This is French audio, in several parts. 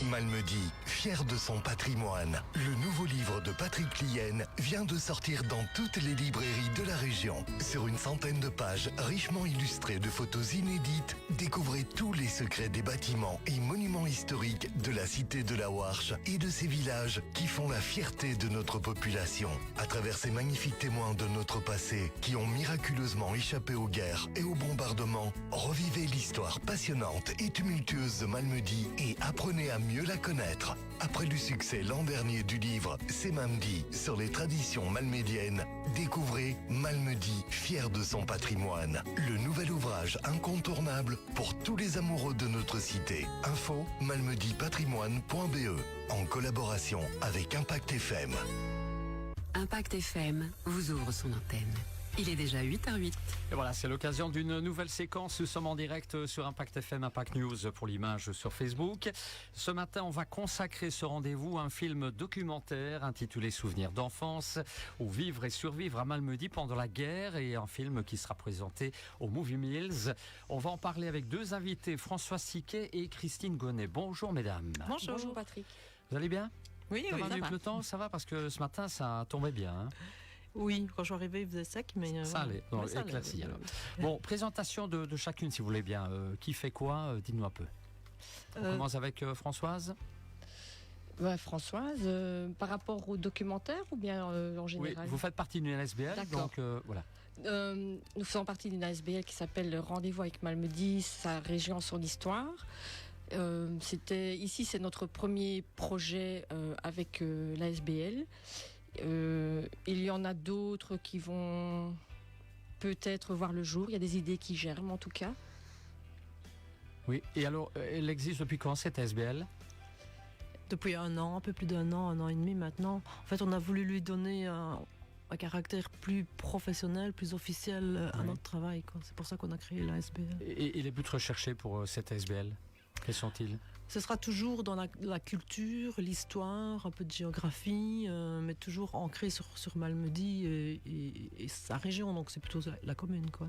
Malmedy, fier de son patrimoine. Le nouveau livre de Patrick Lienne vient de sortir dans toutes les librairies de la région. Sur une centaine de pages richement illustrées de photos inédites, découvrez tous les secrets des bâtiments et monuments historiques de la cité de la Warche et de ses villages qui font la fierté de notre population. À travers ces magnifiques témoins de notre passé qui ont miraculeusement échappé aux guerres et aux bombardements, revivez l'histoire passionnante et tumultueuse de Malmedy et apprenez à mieux la connaître. Après le succès l'an dernier du livre C'est Mamdi sur les traditions malmédiennes, découvrez Malmedy, fier de son patrimoine. Le nouvel ouvrage incontournable pour tous les amoureux de notre cité. Info malmedypatrimoine.be en collaboration avec Impact FM. Impact FM vous ouvre son antenne. Il est déjà 8h08. Et voilà, c'est l'occasion d'une nouvelle séquence. Nous sommes en direct sur Impact FM, Impact News pour l'image sur Facebook. Ce matin, on va consacrer ce rendez-vous à un film documentaire intitulé Souvenirs d'enfance ou Vivre et survivre à Malmedy pendant la guerre, et un film qui sera présenté au Movie Mills. On va en parler avec deux invités, François Siquet et Christine Gonnet. Bonjour mesdames. Bonjour Patrick. Vous allez bien? Oui, ça oui, va ça avec va. le temps, ça va, parce que ce matin ça tombait bien. Hein. Oui, quand je suis arrivée, il faisait sec, mais... Ça allait, bon, ouais, ça éclairci allait. alors. Bon, présentation de chacune si vous voulez bien. Qui fait quoi? Dites-nous un peu. On commence avec Françoise. Françoise, par rapport au documentaire ou bien en Oui, général? vous faites partie d'une ASBL, D'accord. donc voilà. Nous faisons partie d'une ASBL qui s'appelle Rendez-vous avec Malmedy, sa région, son histoire. C'est notre premier projet avec l'ASBL. Il y en a d'autres qui vont peut-être voir le jour. Il y a des idées qui germent en tout cas. Oui, et alors, elle existe depuis quand cette ASBL? Depuis un an, un peu plus d'un an et demi maintenant. En fait, on a voulu lui donner un caractère plus professionnel, plus officiel à notre travail, quoi. C'est pour ça qu'on a créé l'ASBL. Et les buts recherchés pour cette ASBL, quels sont-ils? Ce sera toujours dans la culture, l'histoire, un peu de géographie, mais toujours ancré sur Malmedy et sa région, donc c'est plutôt la commune, quoi.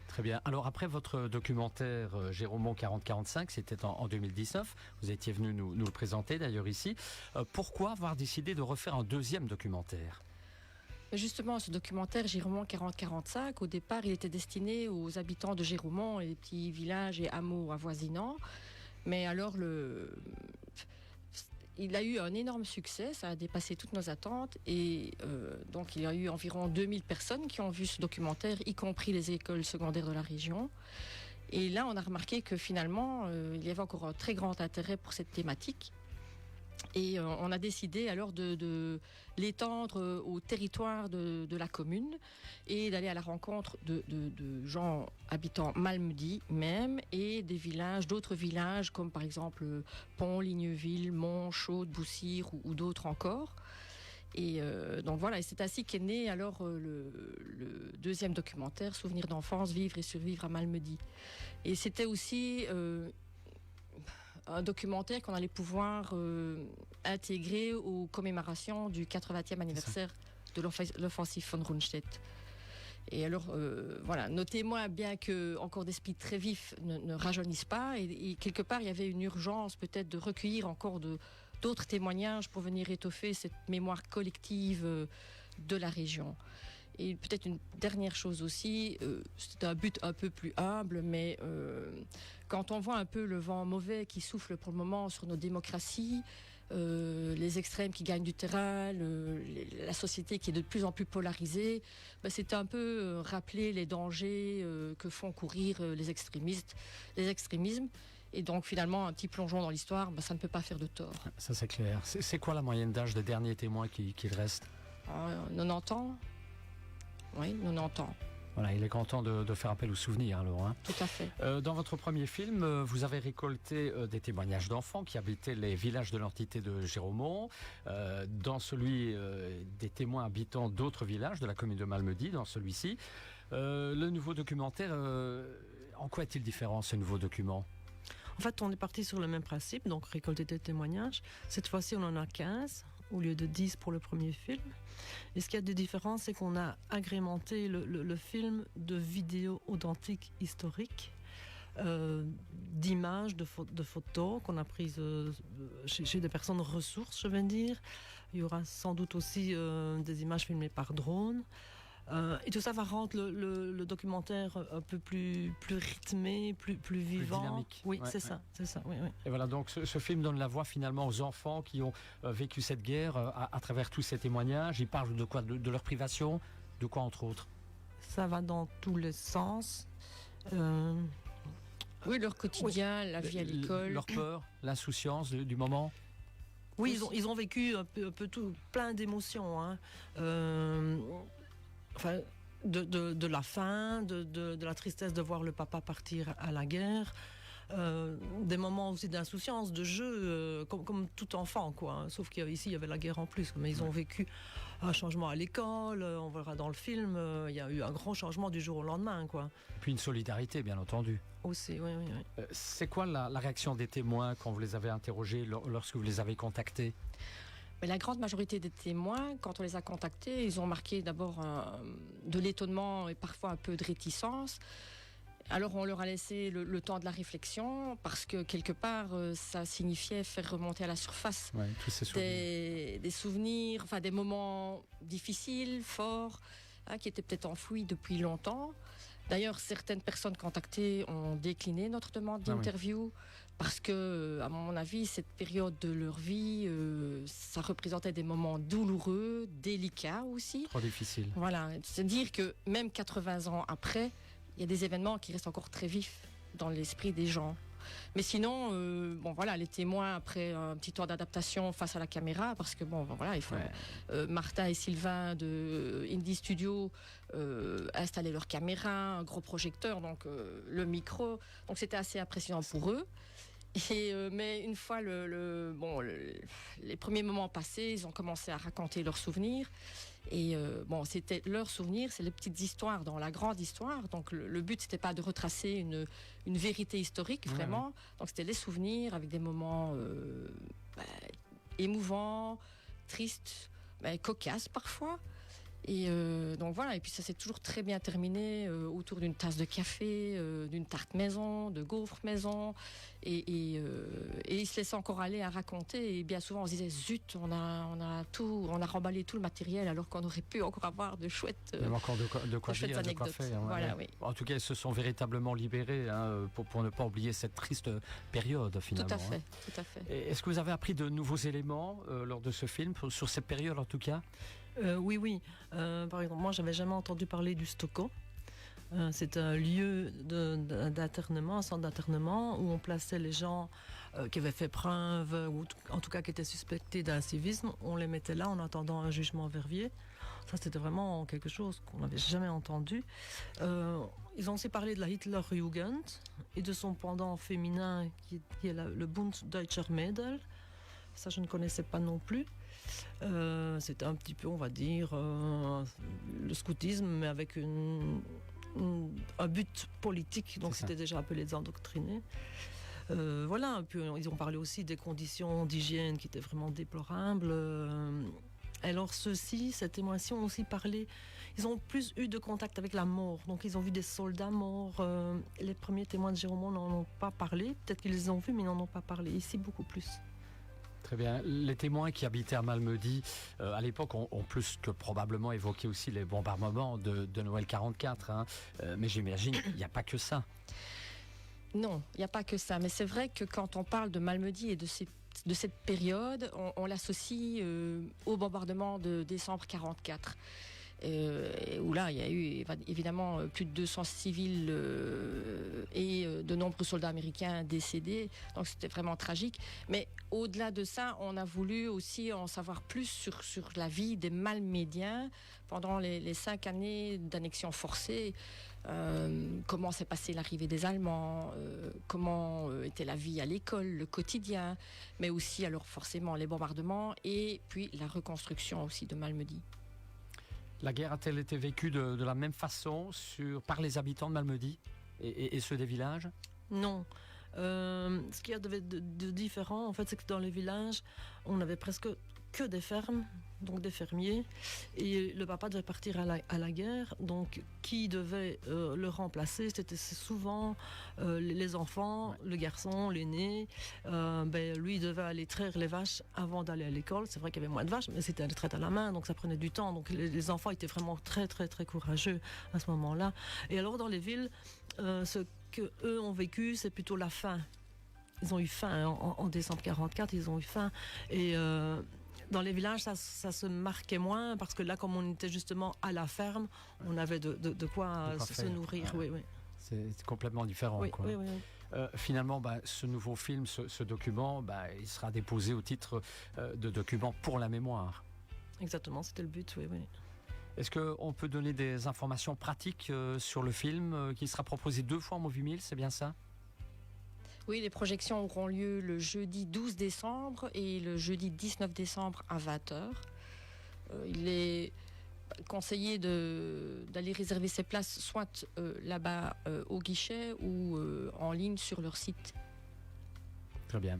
Très bien. Alors après votre documentaire Jérôme 40-45, c'était en 2019, vous étiez venu nous le présenter d'ailleurs ici. Pourquoi avoir décidé de refaire un deuxième documentaire? Justement, ce documentaire Géromont 40-45, au départ, il était destiné aux habitants de Géromont et les petits villages et hameaux avoisinants. Mais alors, il a eu un énorme succès, ça a dépassé toutes nos attentes. Et donc, il y a eu environ 2000 personnes qui ont vu ce documentaire, y compris les écoles secondaires de la région. Et là, on a remarqué que finalement, il y avait encore un très grand intérêt pour cette thématique. Et on a décidé alors de l'étendre au territoire de la commune et d'aller à la rencontre de gens habitant Malmedy même et des villages, d'autres villages comme par exemple Pont, Ligneville, Mont, Chaude, Boussire ou d'autres encore. Et donc voilà, et c'est ainsi qu'est né alors le deuxième documentaire, Souvenirs d'enfance, vivre et survivre à Malmedy. Et c'était aussi un documentaire qu'on allait pouvoir intégrer aux commémorations du 80e anniversaire de l'offensive von Rundstedt. Et alors, voilà, nos témoins, bien que encore d'esprit très vif, ne rajeunissent pas. Et quelque part, il y avait une urgence peut-être de recueillir encore d'autres témoignages pour venir étoffer cette mémoire collective de la région. Et peut-être une dernière chose aussi, c'est un but un peu plus humble, mais quand on voit un peu le vent mauvais qui souffle pour le moment sur nos démocraties, les extrêmes qui gagnent du terrain, la société qui est de plus en plus polarisée, c'est un peu rappeler les dangers que font courir les extrémismes. Et donc finalement, un petit plongeon dans l'histoire, ça ne peut pas faire de tort. Ça c'est clair. C'est quoi la moyenne d'âge des derniers témoins qui restent? 90 ans. Oui, 90 ans. Voilà, il est content de faire appel aux souvenirs alors. Hein. Tout à fait. Dans votre premier film, vous avez récolté des témoignages d'enfants qui habitaient les villages de l'entité de Géromont. Dans celui des témoins habitant d'autres villages de la commune de Malmedy, dans celui-ci. Le nouveau documentaire, en quoi est-il différent ce nouveau document? En fait, on est parti sur le même principe, donc récolter des témoignages. Cette fois-ci, on en a 15 au lieu de 10 pour le premier film. Et ce qu'il y a de différent, c'est qu'on a agrémenté le film de vidéos authentiques historiques d'images, de photos qu'on a prises chez des personnes ressources, je vais dire. Il y aura sans doute aussi des images filmées par drone. Et tout ça va rendre le documentaire un peu plus rythmé, plus vivant. Dynamique. Oui, Ouais, c'est ça. Oui. Et voilà, donc ce film donne la voix finalement aux enfants qui ont vécu cette guerre à travers tous ces témoignages. Il parle de quoi? De leur privation? De quoi entre autres? Ça va dans tous les sens. Oui, leur quotidien, la vie à l'école. Leur peur, l'insouciance du moment. Oui, ils ont vécu un peu tout, plein d'émotions. Hein. Enfin, de la faim, de la tristesse de voir le papa partir à la guerre. Des moments aussi d'insouciance, de jeu, comme tout enfant, quoi. Hein. Sauf qu'ici, il y avait la guerre en plus. Mais ils ont vécu un changement à l'école. On verra dans le film, il y a eu un grand changement du jour au lendemain, quoi. Et puis une solidarité, bien entendu. Aussi, oui. C'est quoi la réaction des témoins quand vous les avez interrogés, lorsque vous les avez contactés? Mais la grande majorité des témoins, quand on les a contactés, ils ont marqué d'abord de l'étonnement et parfois un peu de réticence. Alors on leur a laissé le temps de la réflexion parce que quelque part ça signifiait faire remonter à la surface tous ces souvenirs. Des souvenirs, enfin des moments difficiles, forts, qui étaient peut-être enfouis depuis longtemps. D'ailleurs, certaines personnes contactées ont décliné notre demande d'interview parce que, à mon avis, cette période de leur vie, ça représentait des moments douloureux, délicats aussi. Trop difficile. Voilà, c'est-à-dire que même 80 ans après, il y a des événements qui restent encore très vifs dans l'esprit des gens. Mais sinon, les témoins, après un petit temps d'adaptation face à la caméra, parce que il faut Martin et Sylvain de Indie Studio installer leur caméra, un gros projecteur, donc le micro. Donc c'était assez impressionnant pour eux. Mais une fois les premiers moments passés, ils ont commencé à raconter leurs souvenirs. Et c'était leurs souvenirs, c'est les petites histoires dans la grande histoire. Donc le but, c'était pas de retracer une vérité historique, vraiment. Donc c'était les souvenirs avec des moments émouvants, tristes, cocasses parfois. Et et puis ça s'est toujours très bien terminé autour d'une tasse de café, d'une tarte maison, de gaufres maison, et ils se laissaient encore aller à raconter. Et bien souvent on se disait zut, on a remballé tout le matériel alors qu'on aurait pu encore avoir de chouettes, encore de quoi dire, de quoi faire. Voilà, oui. En tout cas, ils se sont véritablement libérés pour ne pas oublier cette triste période finalement. Tout à fait. Et est-ce que vous avez appris de nouveaux éléments lors de ce film, sur cette période en tout cas? Oui. Par exemple, moi, j'avais jamais entendu parler du Stoko. C'est un lieu d'internement, un centre d'internement où on plaçait les gens qui avaient fait preuve, ou en tout cas qui étaient suspectés d'incivisme. On les mettait là en attendant un jugement Verviers. Ça, c'était vraiment quelque chose qu'on n'avait jamais entendu. Ils ont aussi parlé de la Hitlerjugend et de son pendant féminin qui est le Bund Deutscher Mädel. Ça, je ne connaissais pas non plus. C'était un petit peu, on va dire, le scoutisme, mais avec un but politique. Donc c'était déjà un peu les endoctriner. Un peu, ils ont parlé aussi des conditions d'hygiène qui étaient vraiment déplorables. Alors ces témoins ont aussi parlé, ils ont plus eu de contact avec la mort. Donc ils ont vu des soldats morts. Les premiers témoins de Jérôme n'en ont pas parlé. Peut-être qu'ils les ont vus, mais ils n'en ont pas parlé. Ici, beaucoup plus. Très bien. Les témoins qui habitaient à Malmedy, à l'époque, ont plus que probablement évoqué aussi les bombardements de Noël 44. Mais j'imagine qu'il n'y a pas que ça. Non, il n'y a pas que ça. Mais c'est vrai que quand on parle de Malmedy et de cette période, on l'associe au bombardement de décembre 44. Où là, il y a eu évidemment plus de 200 civils et de nombreux soldats américains décédés. Donc c'était vraiment tragique. Mais au-delà de ça, on a voulu aussi en savoir plus sur la vie des Malmédiens pendant les 5 années d'annexion forcée. Comment s'est passée l'arrivée des Allemands, comment était la vie à l'école, le quotidien, mais aussi alors forcément les bombardements et puis la reconstruction aussi de Malmedy. La guerre a-t-elle été vécue de la même façon par les habitants de Malmedy et ceux des villages? Non. Ce qu'il y avait de différent, en fait, c'est que dans les villages, on n'avait presque que des fermes, donc des fermiers, et le papa devait partir à la guerre, donc qui devait le remplacer, c'était souvent les enfants, le garçon, l'aîné, lui devait aller traire les vaches avant d'aller à l'école. C'est vrai qu'il y avait moins de vaches, mais c'était à la traite à la main, donc ça prenait du temps, donc les enfants étaient vraiment très très très courageux à ce moment-là. Et alors dans les villes, ce que eux ont vécu, c'est plutôt la faim. Ils ont eu faim en décembre 44, ils ont eu faim, et dans les villages, ça se marquait moins, parce que là, comme on était justement à la ferme, on avait de quoi se nourrir. Ouais. Oui. C'est complètement différent. Oui, quoi. oui. Finalement, ce nouveau film, ce document, il sera déposé au titre de document pour la mémoire. Exactement, c'était le but, oui. Est-ce qu'on peut donner des informations pratiques sur le film qui sera proposé 2 fois en Movie Mill, c'est bien ça ? Oui, les projections auront lieu le jeudi 12 décembre et le jeudi 19 décembre à 20h. Il est conseillé d'aller réserver ses places soit là-bas au guichet ou en ligne sur leur site. Très bien.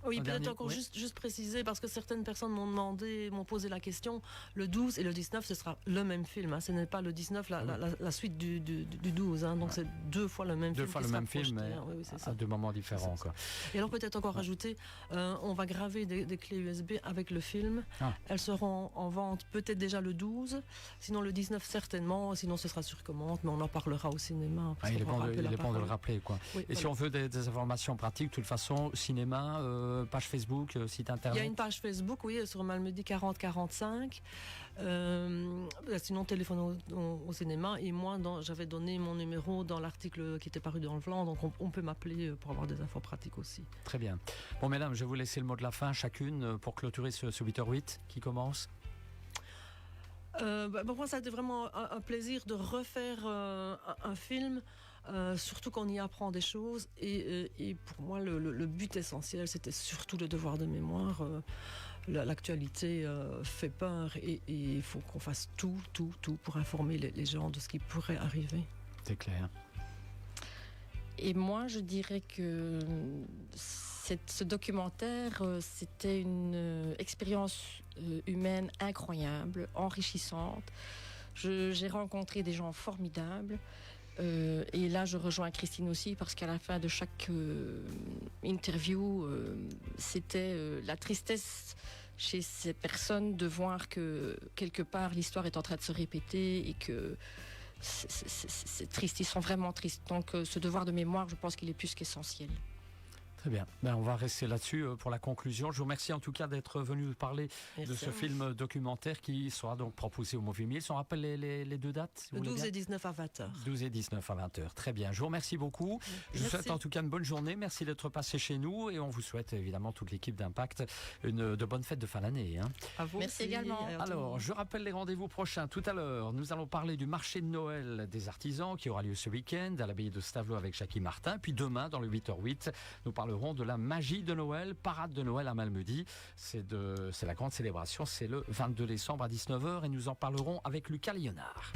Oui, peut-être encore juste préciser, parce que certaines personnes m'ont posé la question, le 12 et le 19, ce sera le même film, ce n'est pas le 19, la suite du 12, donc c'est 2 fois le même film. 2 fois le même film, mais c'est à 2 moments différents. Quoi. Et alors peut-être encore rajouter, on va graver des clés USB avec le film, elles seront en vente peut-être déjà le 12, sinon le 19 certainement, sinon ce sera sur commande, mais on en parlera au cinéma. Il est bon de le rappeler. Quoi. Oui, et voilà. Si on veut des informations pratiques, de toute façon, cinéma, page Facebook, site internet. Il y a une page Facebook, oui, sur Malmedy 4045. Sinon, téléphone au cinéma. Et moi, j'avais donné mon numéro dans l'article qui était paru dans le Flandre, donc on peut m'appeler pour avoir des infos pratiques aussi. Très bien. Bon, mesdames, je vais vous laisser le mot de la fin, chacune, pour clôturer ce 8h08 qui commence. Pour moi, ça a été vraiment un plaisir de refaire un film. Surtout qu'on y apprend des choses, et pour moi le but essentiel, c'était surtout le devoir de mémoire. L'actualité fait peur, et il faut qu'on fasse tout pour informer les gens de ce qui pourrait arriver. C'est clair. Et moi, je dirais que ce documentaire, c'était une expérience humaine incroyable, enrichissante. J'ai rencontré des gens formidables. Et là, je rejoins Christine aussi, parce qu'à la fin de chaque interview, c'était la tristesse chez ces personnes de voir que quelque part l'histoire est en train de se répéter et que c'est triste, ils sont vraiment tristes. Donc ce devoir de mémoire, je pense qu'il est plus qu'essentiel. Très bien. On va rester là-dessus pour la conclusion. Je vous remercie en tout cas d'être venu nous parler de ce film documentaire qui sera donc proposé au Movie Mill. On rappelle les 2 dates, le 12 et 19 à 20h. 12 et 19 à 20h. Très bien. Je vous remercie beaucoup. Je vous souhaite en tout cas une bonne journée. Merci d'être passé chez nous, et on vous souhaite évidemment, toute l'équipe d'Impact, de bonnes fêtes de fin d'année. À vous. Merci également. Alors, je rappelle les rendez-vous prochains. Tout à l'heure, nous allons parler du marché de Noël des artisans qui aura lieu ce week-end à l'abbaye de Stavelot avec Jackie Martin. Puis demain, dans le 8h08, nous parlerons de la magie de Noël, parade de Noël à Malmedy. C'est la grande célébration, c'est le 22 décembre à 19h, et nous en parlerons avec Lucas Léonard.